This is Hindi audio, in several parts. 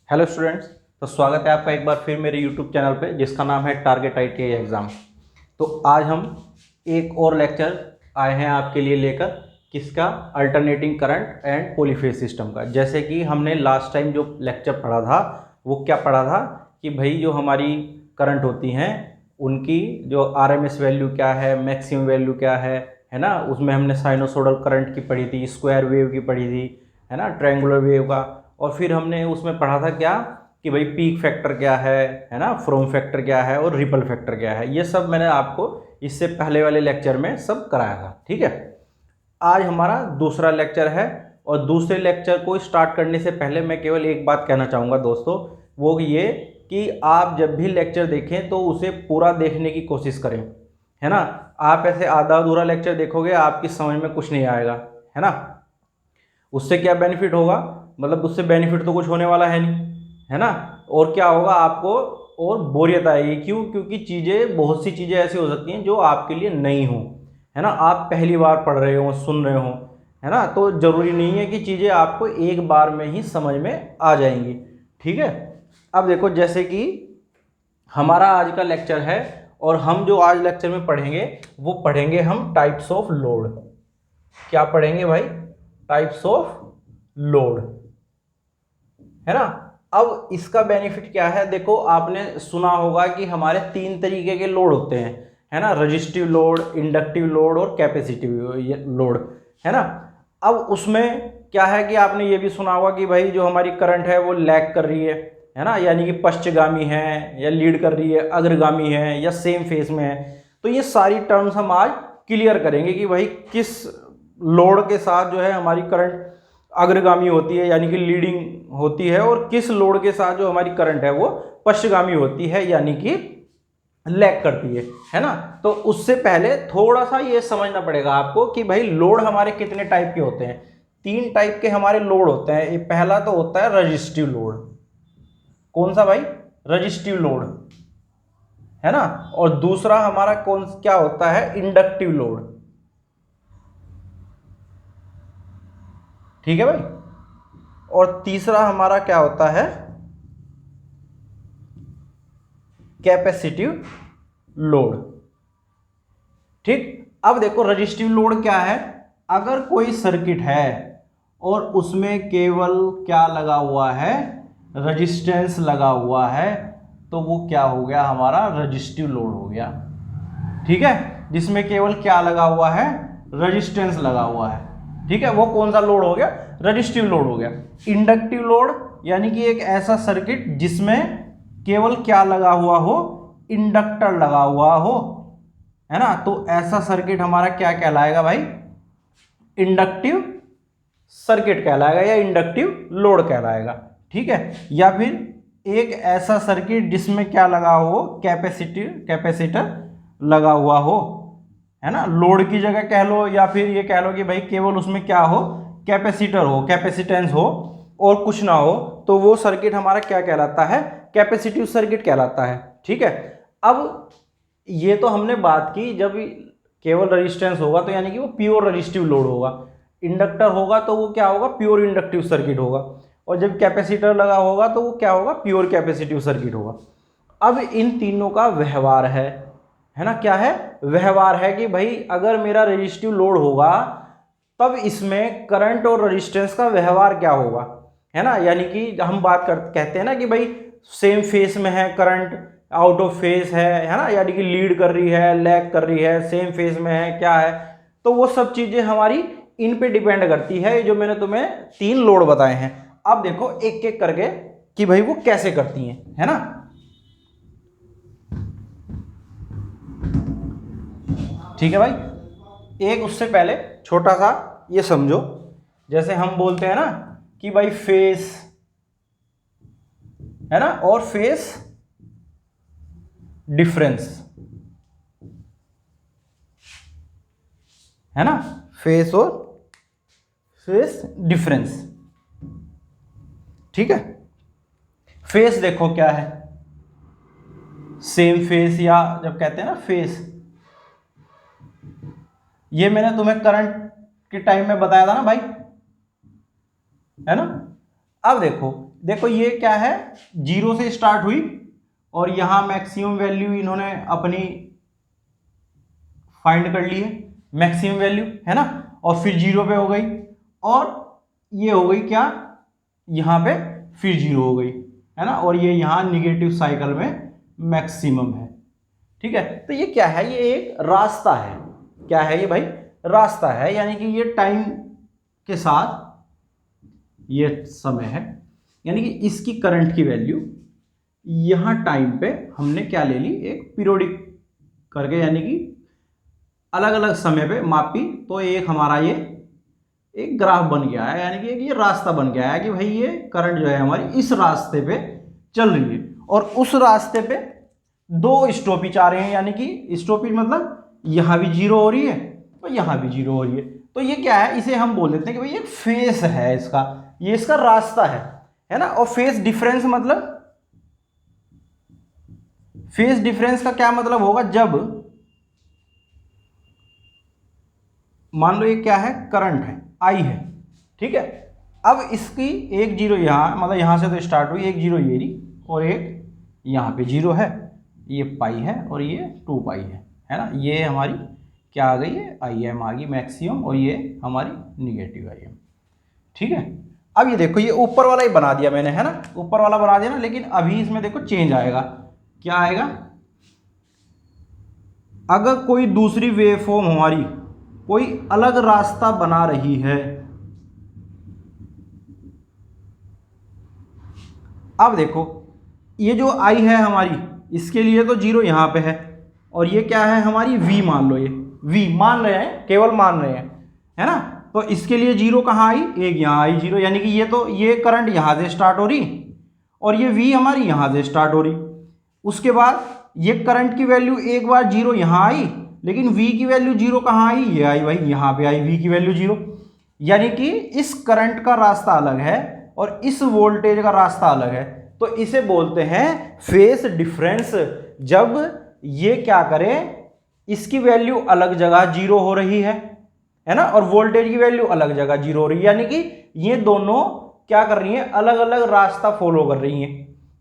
Hello students. तो स्वागत है आपका एक बार फिर मेरे यूट्यूब चैनल पे जिसका नाम है टारगेट ITI एग्ज़ाम। तो आज हम एक और लेक्चर आए हैं आपके लिए लेकर, किसका, alternating current and polyphase system का। जैसे कि हमने लास्ट टाइम जो लेक्चर पढ़ा था वो क्या पढ़ा था कि भाई जो हमारी करंट होती हैं उनकी जो RMS वैल्यू क्या है, मैक्सिमम वैल्यू क्या है ना। उसमें हमने साइनोसोडल करंट की पढ़ी थी, स्क्वायर वेव की पढ़ी थी, है ना, ट्रायंगुलर वेव का। और फिर हमने उसमें पढ़ा था क्या कि भाई पीक फैक्टर क्या है ना, फ्रोम फैक्टर क्या है और रिपल फैक्टर क्या है। ये सब मैंने आपको इससे पहले वाले लेक्चर में सब कराया था। ठीक है, आज हमारा दूसरा लेक्चर है और दूसरे लेक्चर को स्टार्ट करने से पहले मैं केवल एक बात कहना चाहूँगा दोस्तों, वो ये कि आप जब भी लेक्चर देखें तो उसे पूरा देखने की कोशिश करें, है ना। आप ऐसे आधा अधूरा लेक्चर देखोगे आपकी समझ में कुछ नहीं आएगा, है ना। उससे क्या बेनिफिट होगा, मतलब उससे बेनिफिट तो कुछ होने वाला है नहीं, है ना। और क्या होगा आपको, और बोरियत आएगी। क्यों? क्योंकि चीज़ें, बहुत सी चीज़ें ऐसी हो सकती हैं जो आपके लिए नई हो, है ना। आप पहली बार पढ़ रहे हो, सुन रहे हो, है ना। तो ज़रूरी नहीं है कि चीज़ें आपको एक बार में ही समझ में आ जाएंगी। ठीक है, अब देखो, जैसे कि हमारा आज का लेक्चर है और हम जो आज लेक्चर में पढ़ेंगे वो पढ़ेंगे हम टाइप्स ऑफ लोड। क्या पढ़ेंगे भाई? टाइप्स ऑफ लोड, है ना। अब इसका बेनिफिट क्या है, देखो आपने सुना होगा कि हमारे तीन तरीके के लोड होते हैं, है ना। रजिस्टिव लोड, इंडक्टिव लोड और कैपेसिटिव लोड, है ना। अब उसमें क्या है कि आपने ये भी सुना होगा कि भाई जो हमारी करंट है वो लैग कर रही है ना, यानी कि पश्चगामी है, या लीड कर रही है, अग्रगामी है, या सेम फेज में है। तो ये सारी टर्म्स हम आज क्लियर करेंगे कि भाई किस लोड के साथ जो है हमारी करंट अग्रगामी होती है यानी कि लीडिंग होती है, और किस लोड के साथ जो हमारी करंट है वो पश्चगामी होती है यानी कि लैग करती है ना। तो उससे पहले थोड़ा सा ये समझना पड़ेगा आपको कि भाई लोड हमारे कितने टाइप के होते हैं। तीन टाइप के हमारे लोड होते हैं। पहला तो होता है रजिस्टिव लोड। कौन सा भाई? रजिस्टिव लोड, है ना। और दूसरा हमारा कौन क्या होता है? Inductive load. ठीक है भाई। और तीसरा हमारा क्या होता है? Capacitive load. ठीक, अब देखो रजिस्टिव लोड क्या है। अगर कोई सर्किट है और उसमें केवल क्या लगा हुआ है? रजिस्टेंस लगा हुआ है, तो वो क्या हो गया? हमारा रजिस्टिव लोड हो गया। ठीक है, जिसमें केवल क्या लगा हुआ है? रजिस्टेंस लगा हुआ है। ठीक है, वो कौन सा लोड हो गया? रजिस्टिव लोड हो गया। इंडक्टिव लोड यानी कि एक ऐसा सर्किट जिसमें केवल क्या लगा हुआ हो? इंडक्टर लगा हुआ हो, है ना। तो ऐसा सर्किट हमारा क्या कहलाएगा भाई? इंडक्टिव सर्किट कहलाएगा या इंडक्टिव लोड कहलाएगा। ठीक है, या फिर एक ऐसा सर्किट जिसमें क्या लगा हो? कैपेसिटर लगा हुआ हो, है ना। लोड की जगह कह लो, या फिर ये कह लो कि भाई केवल उसमें क्या हो? कैपेसिटर हो, कैपेसिटेंस हो और कुछ ना हो, तो वो सर्किट हमारा क्या कहलाता है? कैपेसिटिव सर्किट कहलाता है। ठीक है, अब ये तो हमने बात की जब केवल रेजिस्टेंस होगा तो यानी कि वो प्योर रेजिस्टिव लोड होगा। इंडक्टर होगा तो वो क्या होगा? प्योर इंडक्टिव सर्किट होगा। और जब कैपेसिटर लगा होगा तो वो क्या होगा? प्योर कैपेसिटिव सर्किट होगा। अब इन तीनों का व्यवहार है ना। क्या है? व्यवहार है कि भाई अगर मेरा रेजिस्टिव लोड होगा तब इसमें करंट और रेजिस्टेंस का व्यवहार क्या होगा, है ना। यानी कि हम बात कहते हैं ना कि भाई सेम फेस में है करंट, आउट ऑफ फेस है ना, यानी कि लीड कर रही है, लैग कर रही है, सेम फेस में है, क्या है। तो वो सब चीजें हमारी इन पे डिपेंड करती है, जो मैंने तुम्हें तीन लोड बताए हैं। अब देखो एक एक करके कि भाई वो कैसे करती हैं, है ना। ठीक है भाई, एक उससे पहले छोटा सा ये समझो, जैसे हम बोलते हैं ना कि भाई फेस, है ना, और फेस डिफरेंस, है ना। फेस और फेस डिफरेंस। ठीक है, फेस देखो क्या है? सेम फेस, या जब कहते हैं ना फेस, ये मैंने तुम्हें करंट के टाइम में बताया था ना भाई, है ना। अब देखो देखो ये क्या है, 0 से स्टार्ट हुई और यहां मैक्सिमम वैल्यू इन्होंने अपनी फाइंड कर ली है, मैक्सिमम वैल्यू है ना, और फिर 0 पे हो गई और ये हो गई क्या, यहां पे फिर 0 हो गई है ना, और ये यहां निगेटिव साइकिल में मैक्सिमम है। ठीक है, तो ये क्या है, ये एक रास्ता है। क्या है ये भाई, रास्ता है, यानी कि ये टाइम के साथ ये समय है, यानी कि इसकी करंट की वैल्यू यहां टाइम पे हमने क्या ले ली, एक पीरियोडिक करके, यानी कि अलग अलग समय पे मापी, तो एक हमारा ये एक ग्राफ बन गया है, यानी कि ये रास्ता बन गया है कि भाई ये करंट जो है हमारी इस रास्ते पे चल रही है, और उस रास्ते पे 2 स्टॉपेज आ रहे हैं, यानी कि स्टॉपेज मतलब यहां भी 0 हो रही है और यहां भी 0 हो रही है। तो ये क्या है, इसे हम बोल देते हैं कि भाई एक फेस है इसका, ये इसका रास्ता है ना। और फेस डिफरेंस मतलब, फेस डिफरेंस का क्या मतलब होगा, जब मान लो ये क्या है, करंट है, आई है, ठीक है। अब इसकी एक 0 यहाँ, मतलब यहाँ से तो स्टार्ट हुई, एक 0 ये रही और एक यहाँ पे 0 है, ये पाई है और ये 2 पाई है ना। ये हमारी क्या आ गई है, आई एम आ गई मैक्सिमम, और ये हमारी निगेटिव आई एम। ठीक है, अब ये देखो ये ऊपर वाला ही बना दिया मैंने, है ना, ऊपर वाला बना दिया ना, लेकिन अभी इसमें देखो चेंज आएगा। क्या आएगा, अगर कोई दूसरी वेवफॉर्म हमारी कोई अलग रास्ता बना रही है, अब देखो ये जो आई है हमारी, इसके लिए तो 0 यहां पे है, और ये क्या है हमारी v, मान लो ये v मान रहे हैं, केवल मान रहे हैं, है ना। तो इसके लिए 0 कहाँ आई, एक यहाँ आई 0, यानी कि ये तो ये करंट यहां से स्टार्ट हो रही और ये v हमारी यहां से स्टार्ट हो रही। उसके बाद ये करंट की वैल्यू एक बार 0 यहां आई, लेकिन v की वैल्यू 0 कहाँ आई, ये आई भाई यहाँ पे आई v की वैल्यू 0, यानी कि इस करंट का रास्ता अलग है और इस वोल्टेज का रास्ता अलग है। तो इसे बोलते हैं फेस डिफरेंस। जब ये क्या करे, इसकी वैल्यू अलग जगह 0 हो रही है ना, और वोल्टेज की वैल्यू अलग जगह 0 हो रही है, यानी कि ये दोनों क्या कर रही हैं, अलग अलग रास्ता फॉलो कर रही हैं,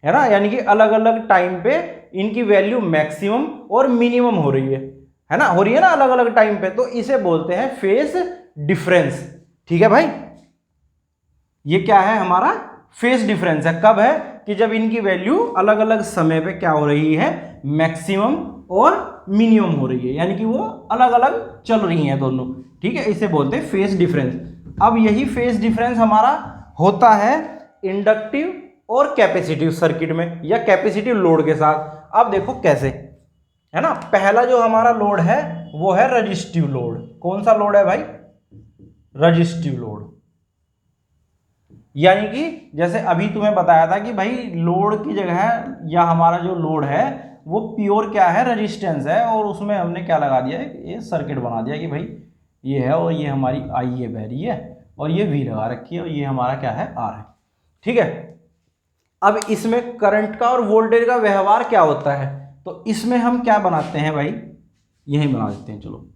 है ना, यानी कि अलग अलग टाइम पे इनकी वैल्यू मैक्सिमम और मिनिमम हो रही है ना, हो रही है ना अलग अलग टाइम पे। तो इसे बोलते हैं फेस डिफरेंस। ठीक है भाई, ये क्या है हमारा फेस डिफरेंस है। कब है कि जब इनकी वैल्यू अलग अलग समय पे क्या हो रही है, मैक्सिमम और मिनिमम हो रही है, यानी कि वो अलग अलग चल रही हैं दोनों। ठीक है, इसे बोलते हैं फेस डिफरेंस। अब यही फेस डिफरेंस हमारा होता है इंडक्टिव और कैपेसिटिव सर्किट में, या कैपेसिटिव लोड के साथ। अब देखो कैसे, है ना। पहला जो हमारा लोड है वो है रजिस्टिव लोड। कौन सा लोड है भाई, रजिस्टिव लोड। यानी कि जैसे अभी तुम्हें बताया था कि भाई लोड की जगह या हमारा जो लोड है वो प्योर क्या है, रेजिस्टेंस है, और उसमें हमने क्या लगा दिया है, ये सर्किट बना दिया कि भाई ये है और ये हमारी आई ये बह रही है और ये वी लगा रखी है और ये हमारा क्या है, आर है। ठीक है, अब इसमें करंट का और वोल्टेज का व्यवहार क्या होता है, तो इसमें हम क्या बनाते हैं भाई, यही बना देते हैं, चलो।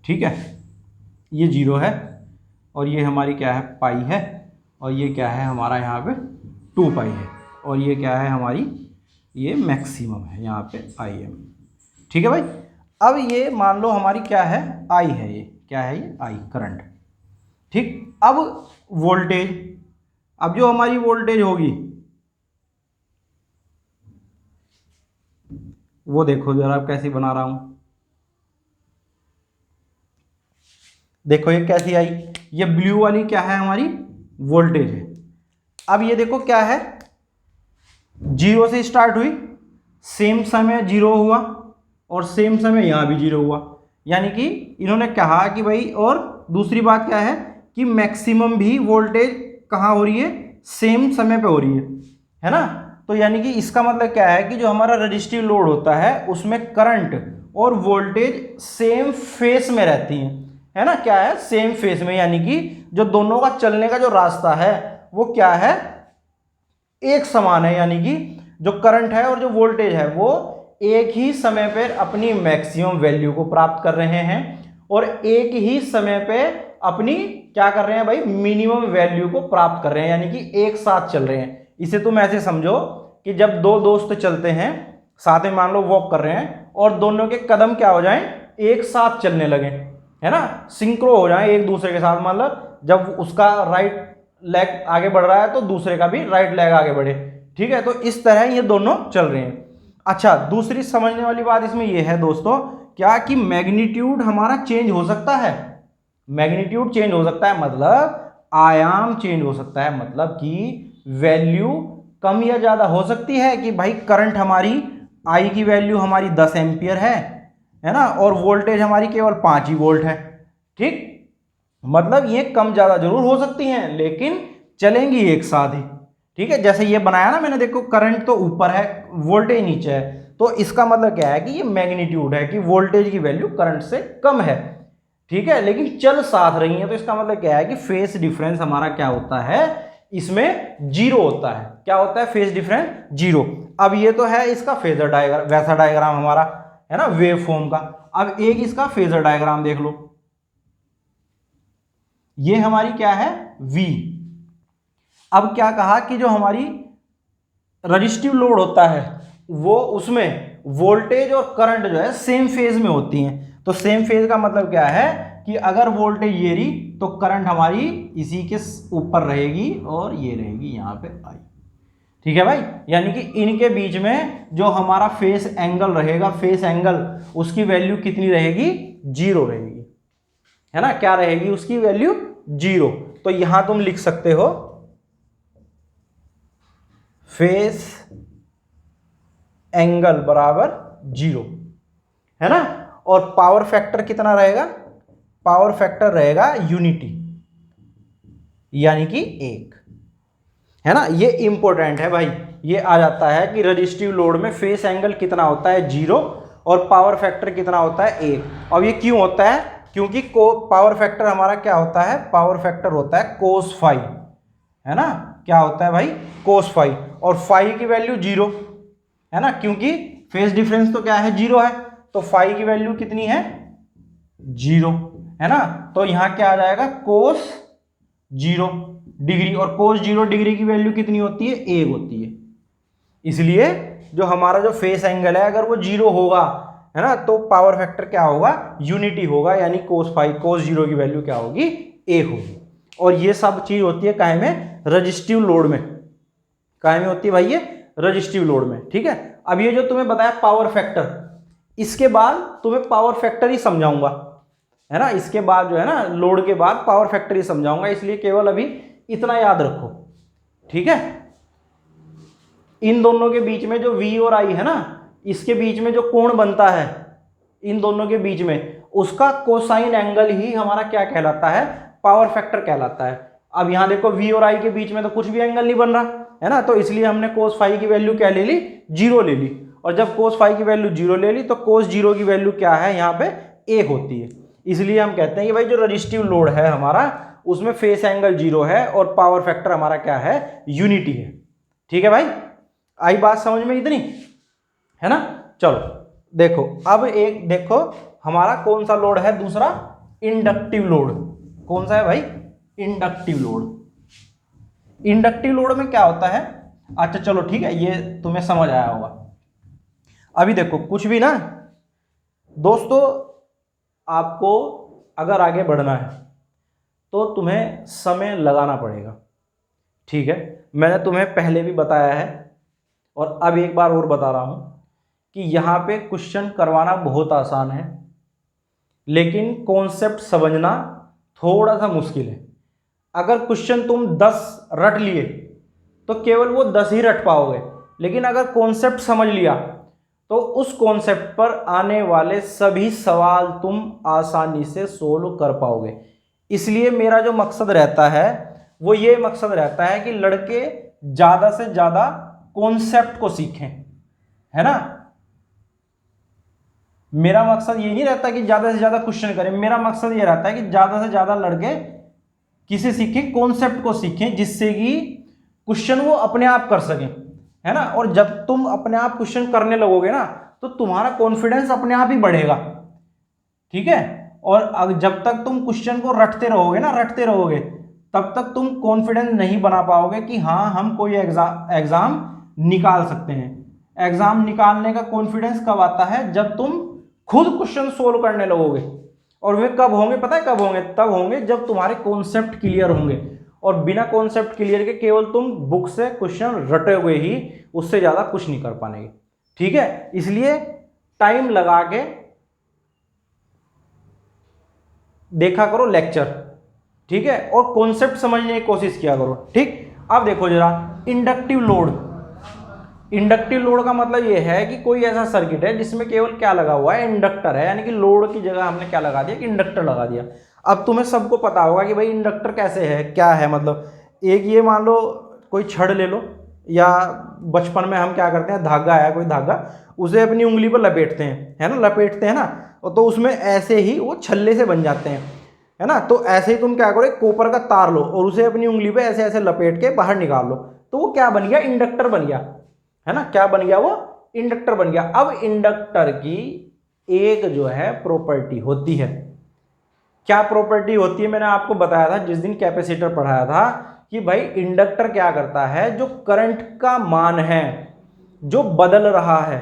ठीक है, ये 0 है और ये हमारी क्या है, पाई है, और ये क्या है हमारा यहाँ पे 2 पाई है, और ये क्या है हमारी, ये मैक्सिमम है यहाँ पे आई एम। ठीक है भाई, अब ये मान लो हमारी क्या है, आई है, ये क्या है, ये आई करंट। ठीक, अब वोल्टेज, अब जो हमारी वोल्टेज होगी वो देखो जरा कैसी बना रहा हूं, देखो ये कैसी आई, ये ब्लू वाली क्या है हमारी, वोल्टेज है। अब ये देखो क्या है, 0 से स्टार्ट हुई, सेम समय 0 हुआ और सेम समय यहां भी 0 हुआ, यानी कि इन्होंने कहा कि भाई, और दूसरी बात क्या है कि मैक्सिमम भी वोल्टेज कहाँ हो रही है, सेम समय पे हो रही है ना। तो यानी कि इसका मतलब क्या है कि जो हमारा रजिस्टिव लोड होता है उसमें करंट और वोल्टेज सेम फेस में रहती है ना, क्या है, सेम फेस में, यानी कि जो दोनों का चलने का जो रास्ता है वो क्या है, एक समान है, यानी कि जो करंट है और जो वोल्टेज है वो एक ही समय पर अपनी मैक्सिमम वैल्यू को प्राप्त कर रहे हैं और एक ही समय पे अपनी क्या कर रहे हैं भाई, मिनिमम वैल्यू को प्राप्त कर रहे हैं, यानी कि एक साथ चल रहे हैं। इसे तुम ऐसे समझो कि जब दो दोस्त चलते हैं साथ में, मान लो वॉक कर रहे हैं और दोनों के कदम क्या हो जाएं, एक साथ चलने लगे, है ना, सिंक्रो हो जाए एक दूसरे के साथ। मतलब जब उसका राइट लेग आगे बढ़ रहा है तो दूसरे का भी राइट लेग आगे बढ़े, ठीक है। तो इस तरह ये दोनों चल रहे हैं। अच्छा, दूसरी समझने वाली बात इसमें यह है दोस्तों, क्या कि मैग्नीट्यूड हमारा चेंज हो सकता है। मैग्नीट्यूड चेंज हो सकता है मतलब आयाम चेंज हो सकता है, मतलब कि वैल्यू कम या ज्यादा हो सकती है। कि भाई करंट हमारी आई की वैल्यू हमारी 10 एम्पियर है ना, और वोल्टेज हमारी केवल 5 ही वोल्ट है, ठीक। मतलब ये कम ज्यादा जरूर हो सकती हैं लेकिन चलेंगी एक साथ ही, ठीक है। जैसे ये बनाया ना मैंने, देखो करंट तो ऊपर है वोल्टेज नीचे है, तो इसका मतलब क्या है कि ये मैग्नीट्यूड है कि वोल्टेज की वैल्यू करंट से कम है, ठीक है, लेकिन चल साथ रही है। तो इसका मतलब क्या है कि फेस डिफरेंस हमारा क्या होता है, इसमें जीरो होता है। क्या होता है, फेस डिफरेंस जीरो। अब ये तो है इसका फेजर डायग्राम, वैसा डायग्राम हमारा है ना वेव फॉर्म का। अब एक इसका फेजर डायग्राम देख लो, ये हमारी क्या है V। अब क्या कहा कि जो हमारी रजिस्टिव लोड होता है वो उसमें वोल्टेज और करंट जो है सेम फेज में होती हैं। तो सेम फेज का मतलब क्या है कि अगर वोल्टेज ये रही तो करंट हमारी इसी के ऊपर रहेगी और ये रहेगी यहाँ पे आई, ठीक है भाई। यानी कि इनके बीच में जो हमारा फेस एंगल रहेगा, फेस एंगल, उसकी वैल्यू कितनी रहेगी, जीरो रहेगी, है ना। क्या रहेगी उसकी वैल्यू, जीरो। तो यहां तुम लिख सकते हो फेस एंगल बराबर जीरो, है ना। और पावर फैक्टर कितना रहेगा, पावर फैक्टर रहेगा यूनिटी, यानी कि 1, है ना। ये इंपॉर्टेंट है भाई, ये आ जाता है कि रजिस्टिव लोड में फेस एंगल कितना होता है, जीरो, और पावर फैक्टर कितना होता है, 1। अब ये क्यों होता है, क्योंकि पावर फैक्टर हमारा क्या होता है, पावर फैक्टर होता है कोस फाई, है ना। क्या होता है भाई, कोस फाई, और फाई की वैल्यू जीरो, है ना, क्योंकि फेस डिफरेंस तो क्या है, जीरो है। तो फाई की वैल्यू कितनी है, जीरो, है ना। तो यहां क्या आ जाएगा, कोस जीरो डिग्री, और कोस जीरो डिग्री की वैल्यू कितनी होती है, 1 होती है। इसलिए जो हमारा जो फेस एंगल है अगर वो जीरो होगा, है ना, तो पावर फैक्टर क्या होगा, यूनिटी होगा, यानी कोस फाई, कोस जीरो की वैल्यू क्या होगी, 1 होगी। और ये सब चीज होती है काहे में, रजिस्टिव लोड में। काहे में होती है भाई, ये रजिस्टिव लोड में, ठीक है। अब ये जो तुम्हें बताया पावर फैक्टर, इसके बाद तुम्हें पावर फैक्टर ही समझाऊंगा, है ना। इसके बाद जो है ना लोड के बाद पावर फैक्टर ही समझाऊंगा, इसलिए केवल अभी इतना याद रखो, ठीक है। इन दोनों के बीच में जो V और I है ना, इसके बीच में जो कोण बनता है इन दोनों के बीच में, उसका कोसाइन एंगल ही हमारा क्या कहलाता है, पावर फैक्टर कहलाता है। अब यहां देखो V और I के बीच में तो कुछ भी एंगल नहीं बन रहा, है ना, तो इसलिए हमने कोस फाई की वैल्यू क्या ले ली, जीरो ले ली। और जब कोस फाई की वैल्यू जीरो ले ली तो कोस जीरो की वैल्यू क्या है, यहाँ पे 1 होती है। इसलिए हम कहते हैं कि भाई जो रजिस्टिव लोड है हमारा, उसमें फेस एंगल जीरो है और पावर फैक्टर हमारा क्या है, यूनिटी है, ठीक है भाई। आई बात समझ में इतनी, है ना। चलो देखो, अब एक देखो हमारा कौन सा लोड है दूसरा, इंडक्टिव लोड। कौन सा है भाई, इंडक्टिव लोड। इंडक्टिव लोड में क्या होता है, अच्छा चलो ठीक है, ये तुम्हें समझ आया होगा। अभी देखो कुछ भी ना दोस्तों, आपको अगर आगे बढ़ना है तो तुम्हें समय लगाना पड़ेगा, ठीक है। मैंने तुम्हें पहले भी बताया है और अब एक बार और बता रहा हूं कि यहाँ पे क्वेश्चन करवाना बहुत आसान है, लेकिन कॉन्सेप्ट समझना थोड़ा सा मुश्किल है। अगर क्वेश्चन तुम 10 रट लिए तो केवल वो 10 ही रट पाओगे, लेकिन अगर कॉन्सेप्ट समझ लिया तो उस कॉन्सेप्ट पर आने वाले सभी सवाल तुम आसानी से सोल्व कर पाओगे। इसलिए मेरा जो मकसद रहता है वो ये मकसद रहता है कि लड़के ज़्यादा से ज़्यादा कॉन्सेप्ट को सीखें, है ना। मेरा मकसद ये नहीं रहता कि ज़्यादा से ज़्यादा क्वेश्चन करें, मेरा मकसद ये रहता है कि ज़्यादा से ज़्यादा लड़के किसे सीखें, कॉन्सेप्ट को सीखें, जिससे कि क्वेश्चन वो अपने आप कर सकें, है ना। और जब तुम अपने आप क्वेश्चन करने लगोगे ना तो तुम्हारा कॉन्फिडेंस अपने आप ही बढ़ेगा, ठीक है। और जब तक तुम क्वेश्चन को रटते रहोगे तब तक तुम कॉन्फिडेंस नहीं बना पाओगे कि हाँ हम कोई एग्जाम निकाल सकते हैं। एग्जाम निकालने का कॉन्फिडेंस कब आता है, जब तुम खुद क्वेश्चन सोल्व करने लगोगे। और वे कब होंगे, पता है कब होंगे? तब होंगे जब तुम्हारे कॉन्सेप्ट क्लियर होंगे। और बिना कॉन्सेप्ट क्लियर के केवल तुम बुक से क्वेश्चन रटोगे ही, उससे ज्यादा कुछ नहीं कर पाएंगे, ठीक है। इसलिए टाइम लगा के देखा करो लेक्चर, ठीक है, और कॉन्सेप्ट समझने की कोशिश किया करो, ठीक। अब देखो जरा इंडक्टिव लोड। इंडक्टिव लोड का मतलब यह है कि कोई ऐसा सर्किट है जिसमें केवल क्या लगा हुआ है, इंडक्टर है, यानी कि लोड की जगह हमने क्या लगा दिया कि इंडक्टर लगा दिया। अब तुम्हें सबको पता होगा कि भाई इंडक्टर कैसे है, क्या है, मतलब एक ये मान लो कोई छड़ ले लो, या बचपन में हम क्या करते हैं, धागा है कोई धागा, उसे अपनी उंगली पर लपेटते हैं, है ना, लपेटते हैं ना, और तो उसमें ऐसे ही वो छल्ले से बन जाते हैं, है ना। तो ऐसे ही तुम क्या करो, एक कॉपर का तार लो और उसे अपनी उंगली पे ऐसे ऐसे लपेट के बाहर निकाल लो, तो वो क्या बन गया, इंडक्टर बन गया, है ना। क्या बन गया, वो इंडक्टर बन गया। अब इंडक्टर की एक जो है प्रॉपर्टी होती है, क्या प्रॉपर्टी होती है, मैंने आपको बताया था जिस दिन कैपेसिटर पढ़ाया था कि भाई इंडक्टर क्या करता है, जो करंट का मान है जो बदल रहा है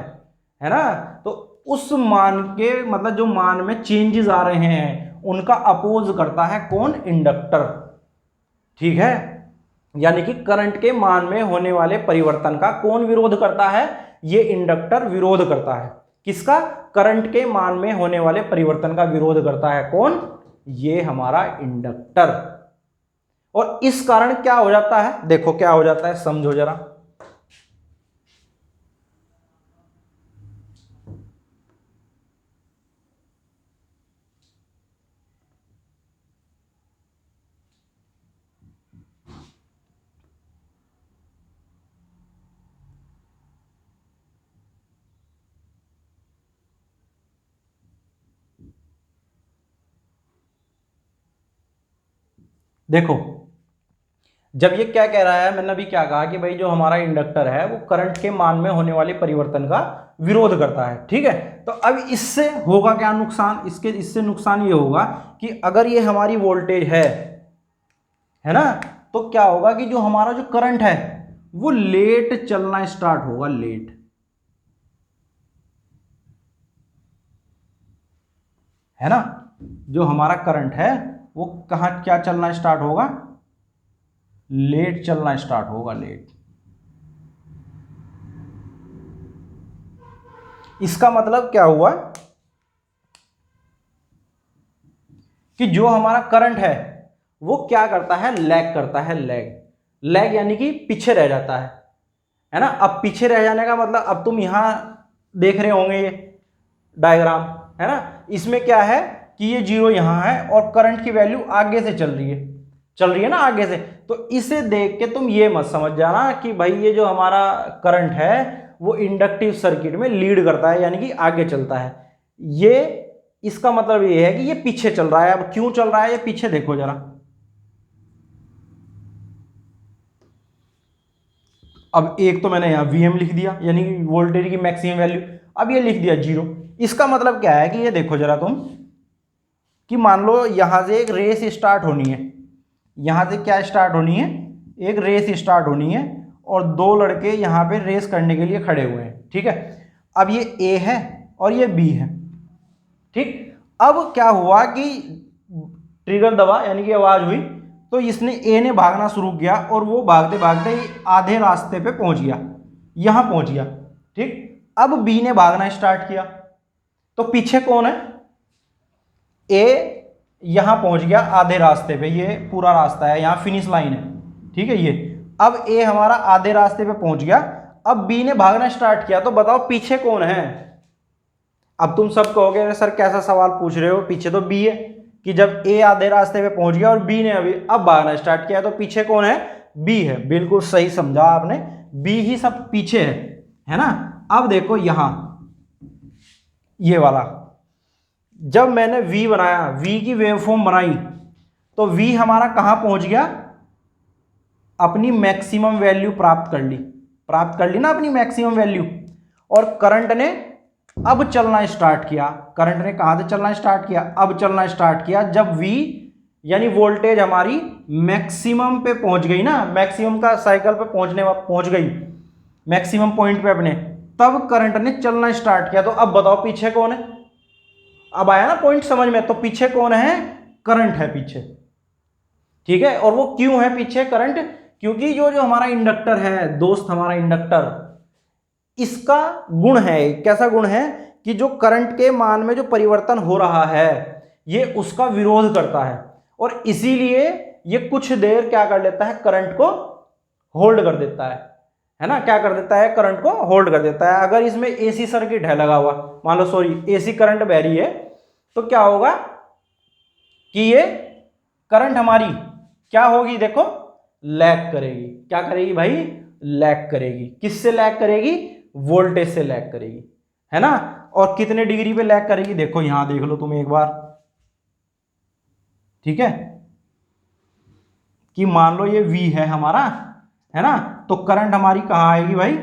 ना, तो उस मान के मतलब जो मान में चेंजेस आ रहे हैं उनका अपोज करता है कौन, इंडक्टर, ठीक है। यानी कि करंट के मान में होने वाले परिवर्तन का कौन विरोध करता है, ये इंडक्टर विरोध करता है। किसका, करंट के मान में होने वाले परिवर्तन का विरोध करता है कौन, ये हमारा इंडक्टर। और इस कारण क्या हो जाता है, देखो क्या हो जाता है, समझो जरा। देखो जब ये क्या कह रहा है, मैंने अभी क्या कहा कि भाई जो हमारा इंडक्टर है वो करंट के मान में होने वाले परिवर्तन का विरोध करता है, ठीक है। तो अब इससे होगा क्या नुकसान, इससे नुकसान ये होगा कि अगर ये हमारी वोल्टेज है ना, तो क्या होगा कि जो हमारा जो करंट है वो लेट चलना स्टार्ट होगा, लेट, है ना। जो हमारा करंट है वो कहां क्या चलना स्टार्ट होगा, लेट चलना स्टार्ट होगा, लेट। इसका मतलब क्या हुआ कि जो हमारा करंट है वो क्या करता है, लैग करता है, लैग यानी कि पीछे रह जाता है ना। अब पीछे रह जाने का मतलब, अब तुम यहां देख रहे होंगे ये डायग्राम, है ना, इसमें क्या है कि ये जीरो यहां है और करंट की वैल्यू आगे से चल रही है ना, आगे से। तो इसे देख के तुम ये मत समझ जाना कि भाई ये जो हमारा करंट है वो इंडक्टिव सर्किट में लीड करता है, यानी कि आगे चलता है। ये इसका मतलब ये है कि ये पीछे चल रहा है। अब क्यों चल रहा है ये पीछे, देखो जरा। अब एक तो मैंने यहां Vm लिख दिया, यानी कि वोल्टेज की मैक्सिमम वैल्यू, अब ये लिख दिया 0। इसका मतलब क्या है कि ये देखो जरा तुम, कि मान लो यहां से एक रेस स्टार्ट होनी है, यहां से क्या स्टार्ट होनी है, एक रेस स्टार्ट होनी है, और दो लड़के यहां पे रेस करने के लिए खड़े हुए हैं, ठीक है। अब ये A है और ये B है, ठीक। अब क्या हुआ कि ट्रिगर दबा, यानी कि आवाज हुई, तो इसने A ने भागना शुरू किया और वो भागते भागते आधे रास्ते पे पहुंच गया, यहां पहुंच गया, ठीक। अब B ने भागना स्टार्ट किया, तो पीछे कौन है, A यहां पहुंच गया आधे रास्ते पे, ये पूरा रास्ता है, यहां फिनिश लाइन है, ठीक है। ये अब A हमारा आधे रास्ते पे पहुंच गया, अब B ने भागना स्टार्ट किया, तो बताओ पीछे कौन है। अब तुम सब कहोगे सर कैसा सवाल पूछ रहे हो, पीछे तो B है, कि जब A आधे रास्ते पे पहुंच गया और B ने अब भागना स्टार्ट किया, तो पीछे कौन है, B है। बिल्कुल सही समझा आपने, B ही सब पीछे है ना। अब देखो यहां ये वाला, जब मैंने V बनाया, V की वेवफॉर्म बनाई, तो V हमारा कहां पहुंच गया, अपनी मैक्सिमम वैल्यू प्राप्त कर ली, प्राप्त कर ली ना अपनी मैक्सिमम वैल्यू, और करंट ने अब चलना स्टार्ट किया। करंट ने कहां से चलना स्टार्ट किया? अब चलना स्टार्ट किया जब V यानी वोल्टेज हमारी मैक्सिमम पे पहुंच गई ना, मैक्सिमम का साइकिल पे पहुंच गई मैक्सिमम पॉइंट पे अपने, तब करंट ने चलना स्टार्ट किया। तो अब बताओ पीछे कौन है? अब आया ना पॉइंट समझ में? तो पीछे कौन है? करंट है पीछे, ठीक है। और वो क्यों है पीछे करंट? क्योंकि जो हमारा इंडक्टर है दोस्त, हमारा इंडक्टर, इसका गुण है, कैसा गुण है कि जो करंट के मान में जो परिवर्तन हो रहा है ये उसका विरोध करता है, और इसीलिए ये कुछ देर क्या कर लेता है? करंट को होल्ड कर देता है ना। क्या कर देता है? करंट को होल्ड कर देता है। अगर इसमें एसी सर्किट है लगा हुआ, मान लो सॉरी एसी करंट बह रही है, तो क्या होगा कि ये करंट हमारी क्या होगी? देखो लैग करेगी। क्या करेगी भाई? लैग करेगी। किससे लैग करेगी? वोल्टेज से लैग करेगी, है ना। और कितने डिग्री पे लैग करेगी? देखो यहां देख लो तुम एक बार, ठीक है, कि मान लो ये V है हमारा, है ना, तो करंट हमारी कहां आएगी भाई?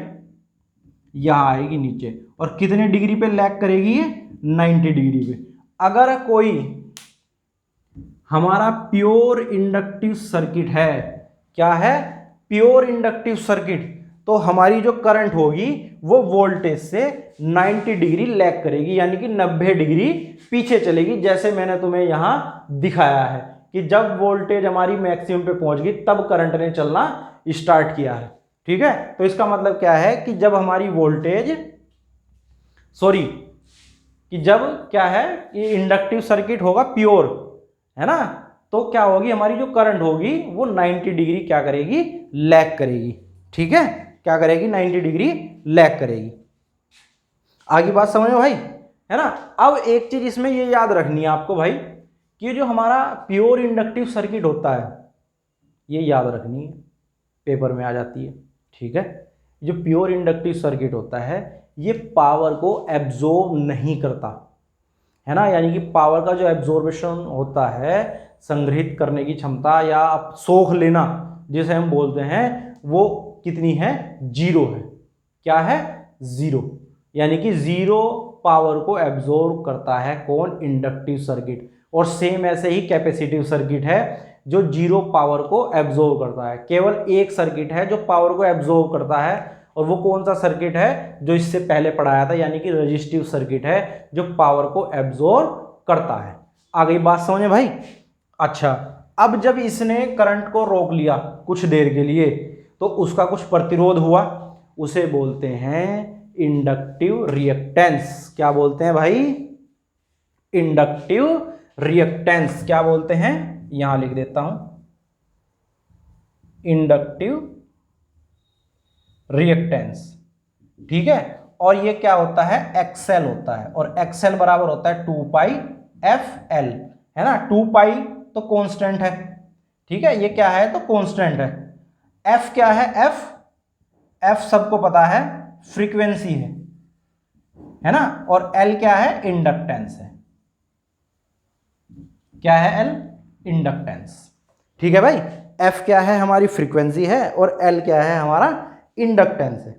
यहां आएगी नीचे। और कितने डिग्री पे लैग करेगी ये? 90 डिग्री पे। अगर कोई हमारा प्योर इंडक्टिव सर्किट है, क्या है? प्योर इंडक्टिव सर्किट, तो हमारी जो करंट होगी वो वोल्टेज से 90 डिग्री लैग करेगी, यानी कि 90 डिग्री पीछे चलेगी। जैसे मैंने तुम्हें यहां दिखाया है कि जब वोल्टेज हमारी मैक्सिमम पे पहुंच गई तब करंट ने चलना स्टार्ट किया है, ठीक है। तो इसका मतलब क्या है कि जब हमारी वोल्टेज सॉरी कि जब क्या है, ये इंडक्टिव सर्किट होगा प्योर, है ना, तो क्या होगी? हमारी जो करंट होगी वो 90 डिग्री क्या करेगी? लैग करेगी, ठीक है। क्या करेगी? 90 डिग्री लैग करेगी। आगे बात समझो भाई, है ना। अब एक चीज इसमें ये याद रखनी है आपको भाई, कि जो हमारा प्योर इंडक्टिव सर्किट होता है, ये याद रखनी है, पेपर में आ जाती है, ठीक है। जो प्योर इंडक्टिव सर्किट होता है ये पावर को एब्जॉर्ब नहीं करता, है ना, यानी कि पावर का जो एब्जॉर्बेशन होता है, संग्रहित करने की क्षमता या सोख लेना जिसे हम बोलते हैं, वो कितनी है? 0 है। क्या है? 0, यानी कि 0 पावर को एब्जॉर्ब करता है कौन? Inductive circuit. और सेम ऐसे ही कैपेसिटिव सर्किट है जो 0 पावर को एब्जॉर्ब करता है। केवल एक सर्किट है जो पावर को एब्जॉर्ब करता है, और वो कौन सा सर्किट है? जो इससे पहले पढ़ाया था, यानी कि रेजिस्टिव सर्किट है जो पावर को एब्जॉर्ब करता है। आ गई बात समझ में भाई? अच्छा, अब जब इसने करंट को रोक लिया कुछ देर के लिए, तो उसका कुछ प्रतिरोध हुआ, उसे बोलते हैं इंडक्टिव रिएक्टेंस। क्या बोलते हैं भाई? Inductive reactance. क्या बोलते हैं? यहां लिख देता हूं, इंडक्टिव रिएक्टेंस, ठीक है। और ये क्या होता है? एक्सएल होता है, और एक्सएल बराबर होता है 2 पाई एफ एल, है ना। 2 पाई तो कांस्टेंट है, ठीक है, ये क्या है? तो कांस्टेंट है। एफ क्या है? एफ सबको पता है फ्रीक्वेंसी है ना। और एल क्या है? इंडक्टेंस है। क्या है? एल इंडक्टेंस, ठीक है भाई। एफ क्या है? हमारी फ्रीक्वेंसी है, और एल क्या है? हमारा इंडक्टेंस है,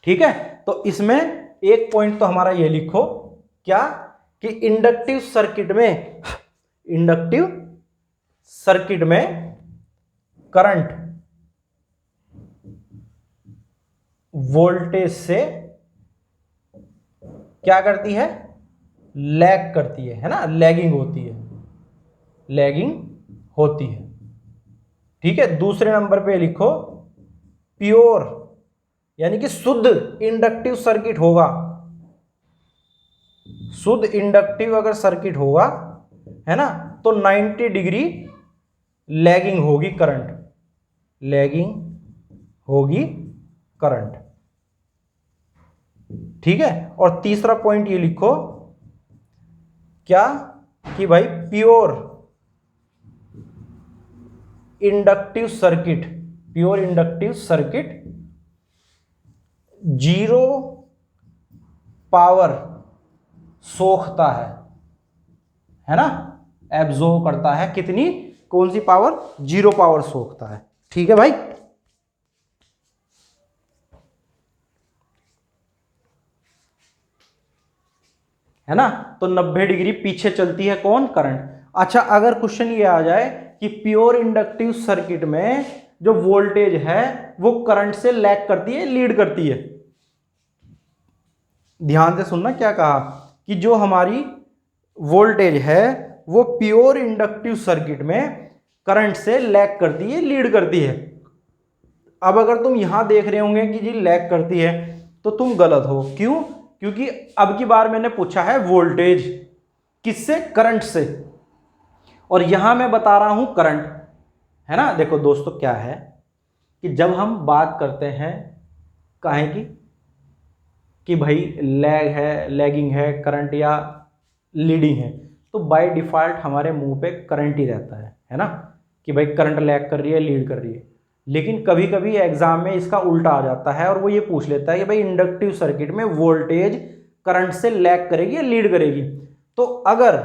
ठीक है। तो इसमें एक पॉइंट तो हमारा ये लिखो, क्या? कि इंडक्टिव सर्किट में करंट वोल्टेज से क्या करती है? लैग करती है ना, लैगिंग होती है, ठीक है। दूसरे नंबर पे लिखो प्योर, यानी कि शुद्ध इंडक्टिव सर्किट होगा, शुद्ध इंडक्टिव अगर सर्किट होगा, है ना, तो 90 डिग्री लैगिंग होगी करंट, ठीक है। और तीसरा पॉइंट ये लिखो, क्या? कि भाई प्योर इंडक्टिव सर्किट 0 पावर सोखता है ना, एब्जॉर्ब करता है। कितनी? कौन सी पावर? 0 पावर सोखता है, ठीक है भाई। है ना। तो 90 डिग्री पीछे चलती है कौन, करंट। अच्छा, अगर क्वेश्चन ये आ जाए कि प्योर इंडक्टिव सर्किट में जो वोल्टेज है वो करंट से लैग करती है, लीड करती है। ध्यान से सुनना क्या कहा कि जो हमारी वोल्टेज है वो प्योर इंडक्टिव सर्किट में करंट से लैग करती है, लीड करती है। अब अगर तुम यहां देख रहे होंगे कि जी लैग करती है, तो तुम गलत हो। क्यों? क्योंकि अब की बार मैंने पूछा है वोल्टेज किससे, करंट से, और यहां मैं बता रहा हूं करंट, है ना। देखो दोस्तों क्या है कि जब हम बात करते हैं काहे की कि भाई लैग है, लैगिंग है करंट या लीडिंग है, तो बाय डिफॉल्ट हमारे मुंह पे करंट ही रहता है ना, कि भाई करंट लैग कर रही है, लीड कर रही है। लेकिन कभी कभी एग्जाम में इसका उल्टा आ जाता है और वो ये पूछ लेता है कि भाई इंडक्टिव सर्किट में वोल्टेज करंट से लैग करेगी या लीड करेगी। तो अगर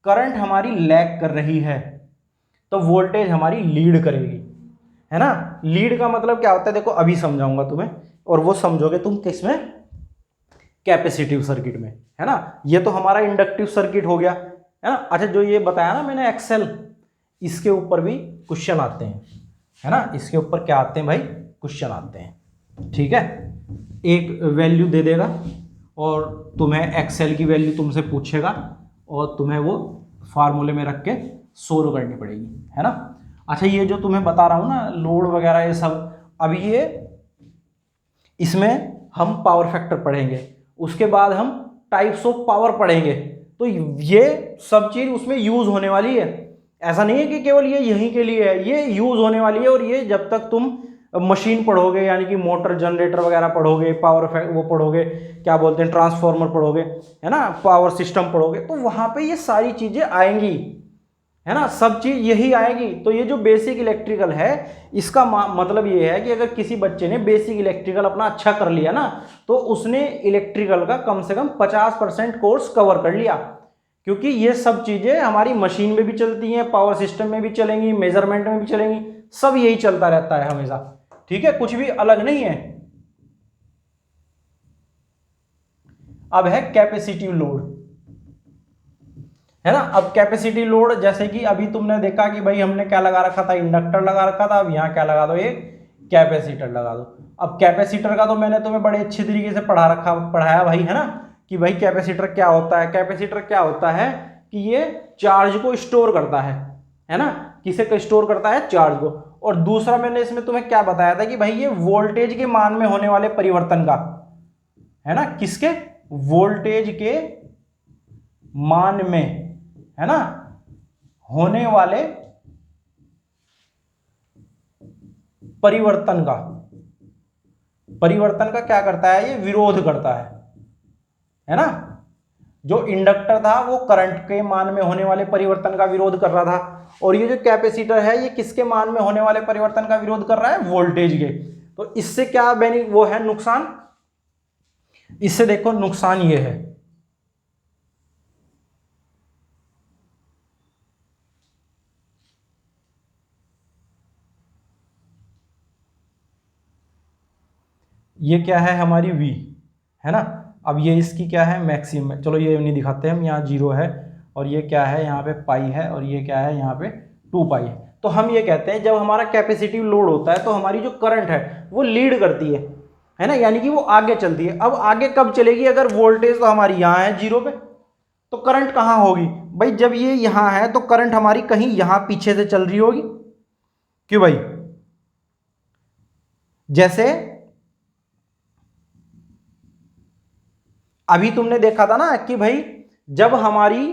करंट हमारी लैग कर रही है तो वोल्टेज हमारी लीड करेगी, है ना। लीड का मतलब क्या होता है, देखो अभी समझाऊंगा तुम्हें, और वो समझोगे तुम किसमें, कैपेसिटिव सर्किट में, है ना। ये तो हमारा इंडक्टिव सर्किट हो गया, है ना। अच्छा, जो ये बताया ना मैंने एक्सेल, इसके ऊपर भी क्वेश्चन आते हैं, है ना। इसके ऊपर क्या आते हैं भाई, क्वेश्चन आते हैं, ठीक है। एक वैल्यू दे देगा और तुम्हें एक्सेल की वैल्यू तुमसे पूछेगा और तुम्हें वो फार्मूले में रख के सोल्व करनी पड़ेगी, है ना। अच्छा, ये जो तुम्हें बता रहा हूँ ना लोड वगैरह ये सब, अभी ये इसमें हम पावर फैक्टर पढ़ेंगे, उसके बाद हम टाइप्स ऑफ पावर पढ़ेंगे, तो ये सब चीज उसमें यूज होने वाली है। ऐसा नहीं है कि केवल ये यहीं के लिए है, ये यूज होने वाली है। और ये जब तक तुम मशीन पढ़ोगे, यानी कि मोटर जनरेटर वगैरह पढ़ोगे, पावर वो पढ़ोगे, क्या बोलते हैं, ट्रांसफार्मर पढ़ोगे, है ना, पावर सिस्टम पढ़ोगे, तो वहां पे ये सारी चीजें आएंगी, है ना, सब चीज यही आएगी। तो ये जो बेसिक इलेक्ट्रिकल है, इसका मतलब ये है कि अगर किसी बच्चे ने बेसिक इलेक्ट्रिकल अपना अच्छा कर लिया ना, तो उसने इलेक्ट्रिकल का कम से कम 50% कोर्स कवर कर लिया। क्योंकि ये सब चीजें हमारी मशीन में भी चलती हैं, पावर सिस्टम में भी चलेंगी, मेजरमेंट में भी चलेंगी, सब यही चलता रहता है हमेशा, ठीक है, कुछ भी अलग नहीं है। अब है कैपेसिटिव लोड, है ना। अब कैपेसिटी लोड, जैसे कि अभी तुमने देखा कि भाई हमने क्या लगा रखा था, इंडक्टर लगा रखा था, अब यहाँ क्या लगा दो, एक कैपेसिटर लगा दो। अब कैपेसिटर का तो मैंने तुम्हें बड़े अच्छे तरीके से पढ़ाया भाई, है ना, कि भाई कैपेसिटर क्या होता है। कैपेसिटर क्या होता है कि ये चार्ज को स्टोर करता है ना, किसे स्टोर करता है, चार्ज को। और दूसरा मैंने इसमें तुम्हें क्या बताया था कि भाई ये वोल्टेज के मान में होने वाले परिवर्तन का, है ना, किसके, वोल्टेज के मान में, है ना, होने वाले परिवर्तन का क्या करता है, ये विरोध करता है ना। जो इंडक्टर था वो करंट के मान में होने वाले परिवर्तन का विरोध कर रहा था, और ये जो कैपेसिटर है ये किसके मान में होने वाले परिवर्तन का विरोध कर रहा है, वोल्टेज के। तो इससे क्या वो है नुकसान, इससे देखो नुकसान ये है, ये क्या है हमारी V, है ना। अब ये इसकी क्या है, मैक्सिमम, चलो ये नहीं दिखाते हम, यहाँ 0 है, और ये क्या है यहाँ पे पाई है, और ये क्या है यहाँ पे 2 पाई है। तो हम ये कहते हैं जब हमारा कैपेसिटिव लोड होता है तो हमारी जो करंट है वो लीड करती है ना, यानी कि वो आगे चलती है। अब आगे कब चलेगी, अगर वोल्टेज तो हमारी यहाँ है 0 पे, तो करंट कहाँ होगी भाई, जब ये यहाँ है तो करंट हमारी कहीं यहाँ पीछे से चल रही होगी। क्यों भाई, जैसे अभी तुमने देखा था ना कि भाई जब हमारी,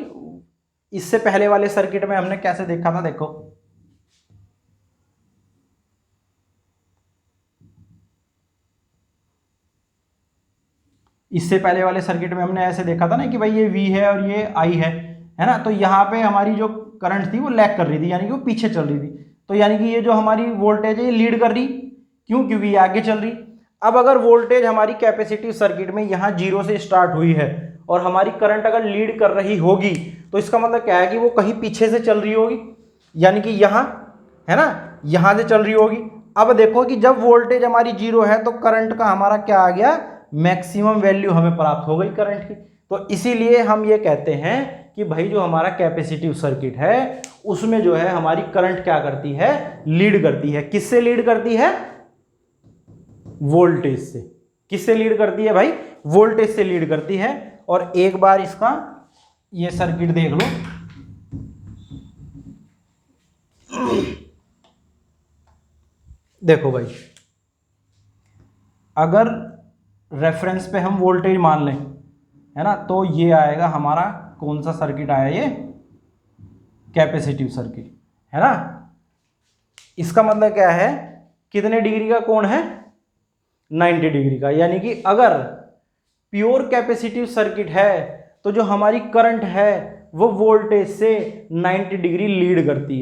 इससे पहले वाले सर्किट में हमने कैसे देखा था, देखो इससे पहले वाले सर्किट में हमने ऐसे देखा था ना कि भाई ये V है और ये I है ना। तो यहाँ पे हमारी जो करंट थी वो लैग कर रही थी, यानी कि वो पीछे चल रही थी। तो यानी कि ये जो हमारी वोल्टेज है ये लीड कर रही, क्यों, क्योंकि ये आगे चल रही। अब अगर वोल्टेज हमारी कैपेसिटिव सर्किट में यहाँ 0 से स्टार्ट हुई है और हमारी करंट अगर लीड कर रही होगी, तो इसका मतलब क्या है कि वो कहीं पीछे से चल रही होगी, यानी कि यहाँ, है ना, यहाँ से चल रही होगी। अब देखो कि जब वोल्टेज हमारी 0 है तो करंट का हमारा क्या आ गया, मैक्सिमम वैल्यू हमें प्राप्त हो गई करंट की। तो इसीलिए हम ये कहते हैं कि भाई जो हमारा कैपेसिटिव सर्किट है उसमें जो है हमारी करंट क्या करती है, लीड करती है। किससे लीड करती है? वोल्टेज से। किससे लीड करती है भाई? वोल्टेज से लीड करती है। और एक बार इसका ये सर्किट देख लो, देखो भाई, अगर रेफरेंस पे हम वोल्टेज मान लें, है ना, तो ये आएगा हमारा कौन सा सर्किट आया, ये कैपेसिटिव सर्किट, है ना। इसका मतलब क्या है, कितने डिग्री का कोण है? 90 डिग्री का। यानी कि अगर प्योर कैपेसिटिव सर्किट है तो जो हमारी करंट है वो वोल्टेज से 90 डिग्री लीड करती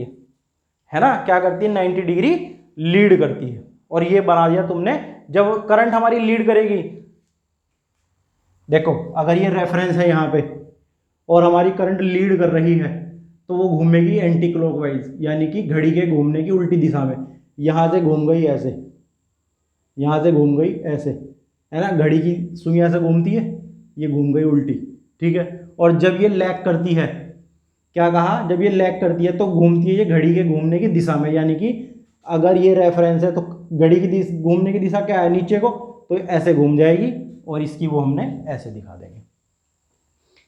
है ना। क्या करती है? 90 डिग्री लीड करती है। और ये बना दिया तुमने, जब करंट हमारी लीड करेगी, देखो अगर ये रेफरेंस है यहाँ पे और हमारी करंट लीड कर रही है तो वो घूमेगी एंटी क्लॉकवाइज, यानी कि घड़ी के घूमने की उल्टी दिशा में। यहाँ से घूम गई ऐसे, यहाँ से घूम गई ऐसे, है ना, घड़ी की सुई ऐसे घूमती है, ये घूम गई उल्टी, ठीक है। और जब ये लैग करती है, क्या कहा, जब ये लैग करती है तो घूमती है ये घड़ी के घूमने की दिशा में। यानी कि अगर ये रेफरेंस है तो घड़ी की घूमने की दिशा क्या है, नीचे को, तो ऐसे घूम जाएगी और इसकी वो हमने ऐसे दिखा देंगे।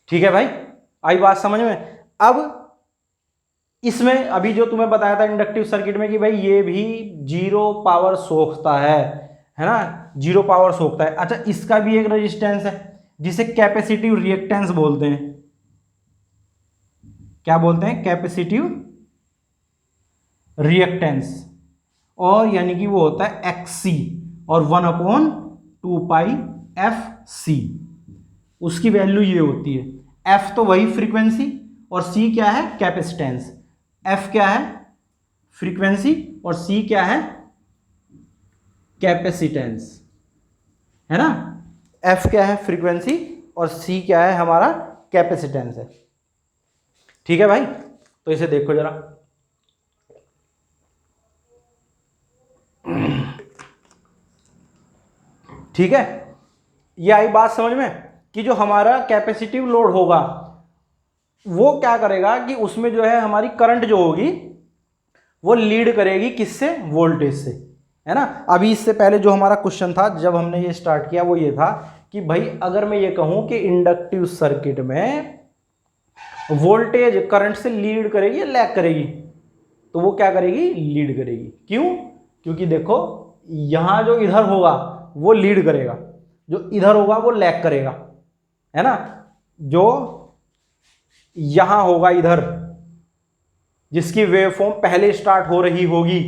ठीक है भाई, आई बात समझ में। अब इसमें अभी जो तुम्हें बताया था इंडक्टिव सर्किट में कि भाई ये भी जीरो पावर सोखता है ना, जीरो पावर सोखता है। अच्छा, इसका भी एक रेजिस्टेंस है जिसे कैपेसिटिव रिएक्टेंस बोलते हैं। क्या बोलते हैं? Capacitive reactance. और यानी कि वो होता है XC और 1/2πfC। उसकी वैल्यू ये होती है, F तो वही फ्रीक्वेंसी और C क्या है? कैपेसिटेंस। F क्या है? फ्रीक्वेंसी और C क्या है? कैपेसिटेंस, है ना। F क्या है? फ्रीक्वेंसी और C क्या है? हमारा कैपेसिटेंस है। ठीक है भाई, तो इसे देखो जरा। ठीक है, ये आई बात समझ में कि जो हमारा कैपेसिटिव लोड होगा वो क्या करेगा कि उसमें जो है हमारी करंट जो होगी वो लीड करेगी किससे? वोल्टेज से, है ना। अभी इससे पहले जो हमारा क्वेश्चन था जब हमने ये स्टार्ट किया वो ये था कि भाई अगर मैं ये कहूं कि इंडक्टिव सर्किट में वोल्टेज करंट से लीड करेगी या लैग करेगी, तो वो क्या करेगी? लीड करेगी। क्यों? क्योंकि देखो यहां जो इधर होगा वो लीड करेगा, जो इधर होगा वो लैग करेगा, है ना। जो यहां होगा इधर, जिसकी वेवफॉर्म पहले स्टार्ट हो रही होगी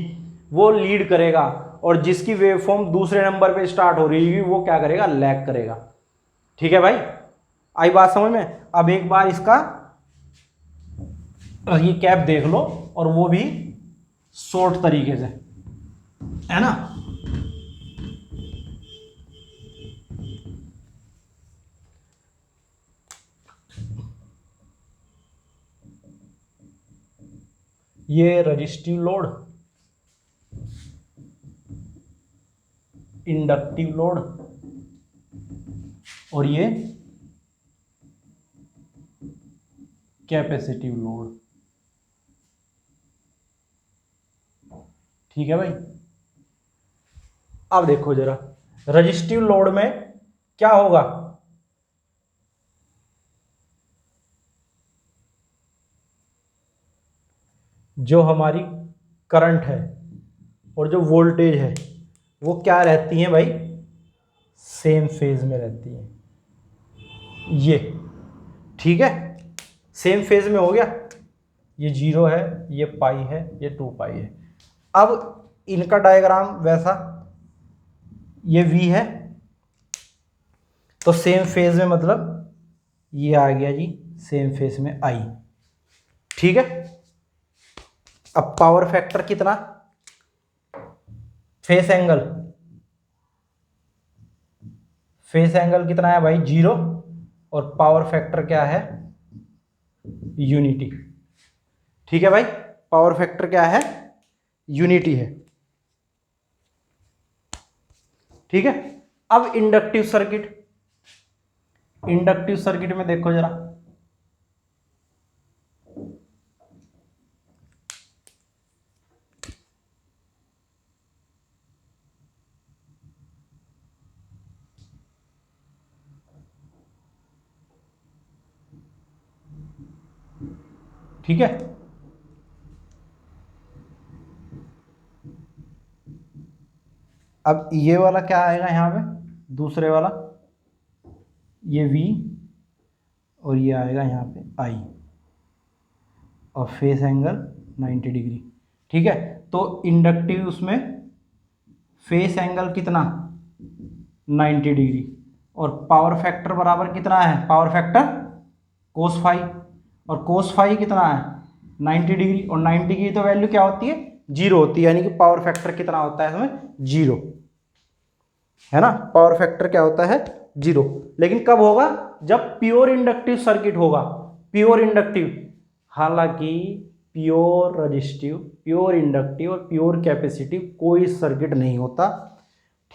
वो लीड करेगा, और जिसकी वेवफॉर्म दूसरे नंबर पे स्टार्ट हो रही होगी वो क्या करेगा? लैग करेगा। ठीक है भाई, आई बात समझ में। अब एक बार इसका ये कैप देख लो, और वो भी शॉर्ट तरीके से, है ना। ये रेजिस्टिव लोड, इंडक्टिव लोड, और ये कैपेसिटिव लोड। ठीक है भाई, अब देखो जरा रेजिस्टिव लोड में क्या होगा। जो हमारी करंट है और जो वोल्टेज है वो क्या रहती है भाई? सेम फेज में रहती है। ये ठीक है, सेम फेज में हो गया। ये 0 है, ये पाई है, ये 2π है। अब इनका डायग्राम वैसा, ये V है तो सेम फेज में, मतलब ये आ गया जी सेम फेज में I। ठीक है, अब पावर फैक्टर कितना? फेस एंगल, फेस एंगल कितना है भाई? 0। और पावर फैक्टर क्या है? यूनिटी। ठीक है भाई, पावर फैक्टर क्या है? यूनिटी है। ठीक है, अब इंडक्टिव सर्किट, इंडक्टिव सर्किट में देखो जरा, ठीक है। अब ये वाला क्या आएगा यहाँ पे, दूसरे वाला, ये V और ये आएगा यहाँ पे I और फेस एंगल 90 डिग्री, ठीक है। तो इंडक्टिव उसमें फेस एंगल कितना 90 डिग्री और पावर फैक्टर बराबर कितना है, पावर फैक्टर कोस फाई, और कोस फाई कितना है 90 डिग्री, और 90 की तो वैल्यू क्या होती है 0 होती है, यानी कि पावर फैक्टर कितना होता है इसमें 0, है ना। पावर फैक्टर क्या होता है 0। लेकिन कब होगा, जब प्योर इंडक्टिव सर्किट होगा, प्योर इंडक्टिव। हालांकि प्योर रजिस्टिव, प्योर इंडक्टिव और प्योर कैपेसिटिव कोई सर्किट नहीं होता,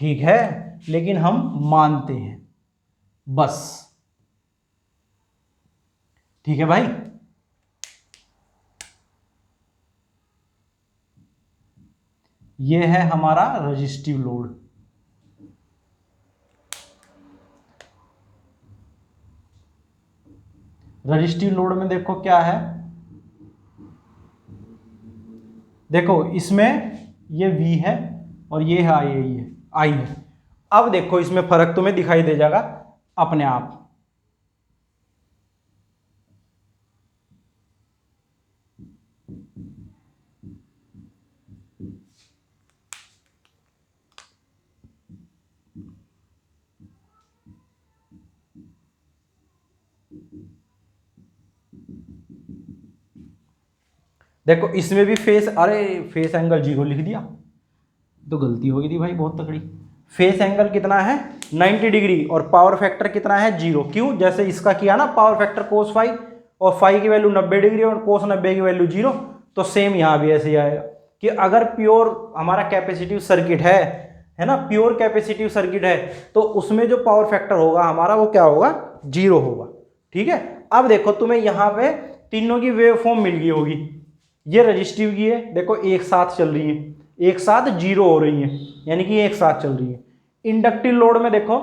ठीक है, लेकिन हम मानते हैं बस, ठीक है भाई। ये है हमारा रजिस्टिव लोड। रजिस्टिव लोड में देखो क्या है, देखो इसमें ये V है और ये है I है। अब देखो इसमें फर्क तुम्हें दिखाई दे जाएगा अपने आप। देखो इसमें भी फेस, अरे फेस एंगल 0 लिख दिया, तो गलती हो गई थी भाई बहुत तकड़ी। फेस एंगल कितना है 90 डिग्री और पावर फैक्टर कितना है 0। क्यों, जैसे इसका किया ना पावर फैक्टर कोस फाई, और फाई की वैल्यू 90 डिग्री और कोस 90 की वैल्यू 0, तो सेम यहाँ भी ऐसे ही आएगा कि अगर प्योर हमारा कैपेसिटिव सर्किट है ना, प्योर कैपेसिटिव सर्किट है, तो उसमें जो पावर फैक्टर होगा हमारा वो क्या होगा 0 होगा, ठीक है। अब देखो तुम्हें यहाँ पे तीनों की वेव फॉर्म मिल गई होगी, ये रजिस्टिव की है, देखो एक साथ चल रही है, एक साथ 0 हो रही है, यानी कि एक साथ चल रही है। इंडक्टिव लोड में देखो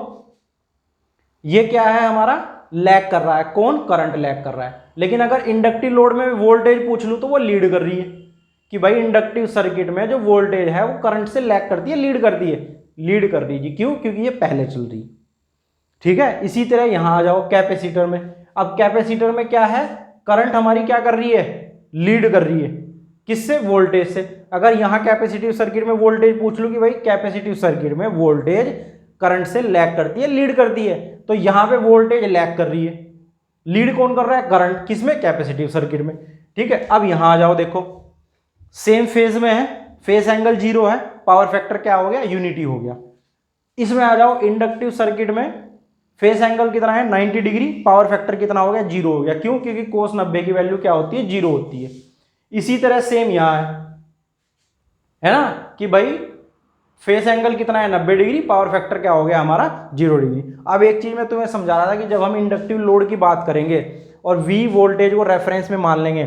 ये क्या है हमारा, लैग कर रहा है, कौन, करंट लैग कर रहा है। लेकिन अगर इंडक्टिव लोड में वोल्टेज पूछ लूं तो वो लीड कर रही है, कि भाई इंडक्टिव सर्किट में जो वोल्टेज है वो करंट से लैग करती है, लीड करती है, लीड कर रही है। क्यों, क्योंकि ये पहले चल रही है, ठीक है। इसी तरह यहां आ जाओ कैपेसिटर में। अब कैपेसिटर में क्या है, करंट हमारी क्या कर रही है, लीड कर रही है, किससे, वोल्टेज से। अगर यहां कैपेसिटिव सर्किट में वोल्टेज पूछ लूं कि भाई कैपेसिटिव सर्किट में वोल्टेज करंट से लैग करती है, लीड करती है, तो यहां पे वोल्टेज लैग कर रही है, लीड कौन कर रहा है, करंट, किसमें, कैपेसिटिव सर्किट में, ठीक है। अब यहां आ जाओ, देखो सेम फेज में है, फेज एंगल 0 है, पावर फैक्टर क्या हो गया, यूनिटी हो गया। इसमें आ जाओ इंडक्टिव सर्किट में, फेस एंगल कितना है 90 डिग्री, पावर फैक्टर कितना हो गया 0 हो गया। क्यों, क्योंकि कोस 90 की वैल्यू क्या होती है 0 होती है। इसी तरह सेम यहां है ना, कि भाई फेस एंगल कितना है 90 डिग्री, पावर फैक्टर क्या हो गया हमारा 0 डिग्री। अब एक चीज मैं तुम्हें समझा रहा था कि जब हम इंडक्टिव लोड की बात करेंगे और V वोल्टेज को रेफरेंस में मान लेंगे,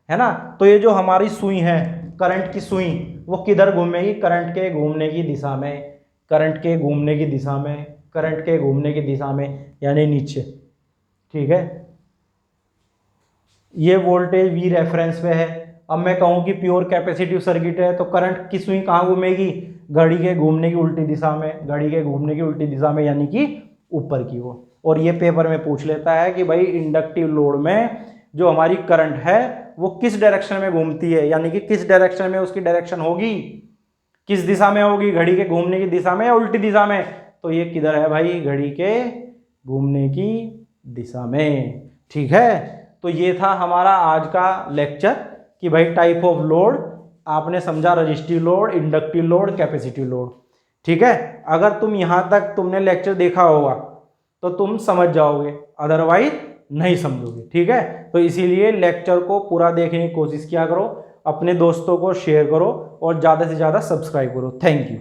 है ना, तो ये जो हमारी सुई है, करंट की सुई, वो किधर घूमेगी, करंट के घूमने की दिशा में, करंट के घूमने की दिशा में, करंट के घूमने की दिशा में, यानी नीचे, ठीक है। ये वोल्टेज V रेफरेंस पे है। अब मैं कहूं कि प्योर कैपेसिटिव सर्किट है, तो करंट की सुई कहाँ घूमेगी, घड़ी के घूमने की उल्टी दिशा में, घड़ी के घूमने की उल्टी दिशा में, यानी कि ऊपर की ओर। और ये पेपर में पूछ लेता है कि भाई इंडक्टिव लोड में जो हमारी करंट है वो किस डायरेक्शन में घूमती है, यानी कि किस डायरेक्शन में उसकी डायरेक्शन होगी, किस दिशा में होगी, घड़ी के घूमने की दिशा में या उल्टी दिशा में। तो ये किधर है भाई, घड़ी के घूमने की दिशा में, ठीक है। तो ये था हमारा आज का लेक्चर कि भाई टाइप ऑफ लोड आपने समझा, resistive load, inductive load, capacitive load, ठीक है। अगर तुम यहाँ तक तुमने लेक्चर देखा होगा तो तुम समझ जाओगे, अदरवाइज नहीं समझोगे, ठीक है। तो इसीलिए लेक्चर को पूरा देखने की कोशिश किया करो, अपने दोस्तों को शेयर करो और ज़्यादा से ज़्यादा सब्सक्राइब करो। Thank you.